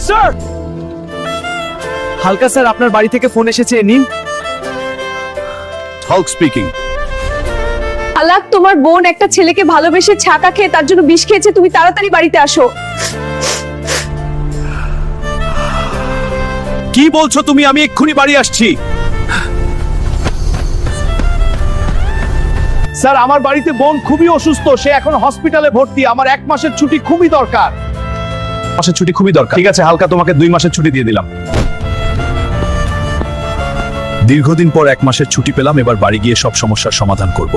Sir, হালকা sir আপনার বাড়ি থেকে ফোন এসেছে, নিন। Hulk speaking. আলাক, তোমার বোন একটা ছেলেকে ভালোবেসে ছাকা খেয়ে তার জন্য বিষ খেয়েছে, তুমি তাড়াতাড়ি বাড়িতে আসো। কি বলছো তুমি? আমি এক্ষুনি বাড়ি আসছি। স্যার, আমার বাড়িতে বোন খুবই অসুস্থ, সে এখন হসপিটালে ভর্তি। আমার 1 মাসের ছুটি খুবই দরকার। মাসের ছুটি খুবই দরকার। ঠিক আছে হালকা, তোমাকে 2 মাসের ছুটি দিয়ে দিলাম। দীর্ঘদিন পর 1 মাসের ছুটি পেলাম, এবার বাড়ি গিয়ে সব সমস্যার সমাধান করব।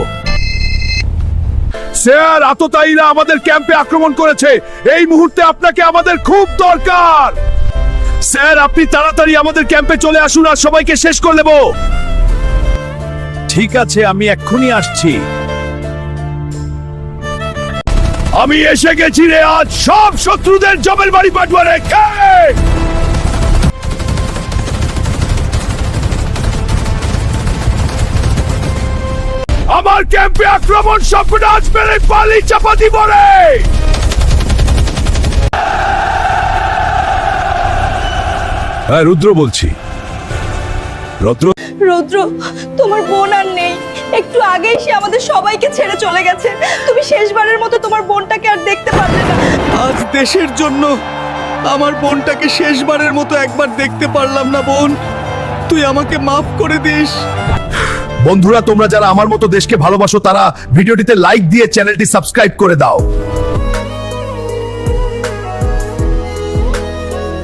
স্যার, আততায়ীরা আমাদের ক্যাম্পে আক্রমণ করেছে। এই মুহূর্তে আপনাকে আমাদের খুব দরকার। স্যার, আপনি তাড়াতাড়ি আমাদের ক্যাম্পে চলে আসুন আর সবাইকে শেষ করে দেব। ঠিক আছে, আমি এক্ষুনি আসছি। আমি এসে গেছি রে, আজ সব শত্রুদের জবের বাড়ি পাঠবা রে। আমার ক্যাম্পে আক্রমণ, সবকটা আজ মেরে পালি চাপা দিব রে। হ্যাঁ, রুদ্র বলছি। রুদ্র, রৌদ্র, তোমার বোন আর নেই। একটু আগেই সে আমাদের সবাইকে ছেড়ে চলে গেছে। তুমি শেষবারের মতো তোমার বোনটাকে আর দেখতে পারলে না। আজ দেশের জন্য আমার বোনটাকে শেষবারের মতো একবার দেখতে পারলাম না। বোন, তুই আমাকে মাফ করে দিস। বন্ধুরা, তোমরা যারা আমার মতো দেশকে ভালোবাসো তারা ভিডিওটিতে লাইক দিয়ে চ্যানেলটি সাবস্ক্রাইব করে দাও।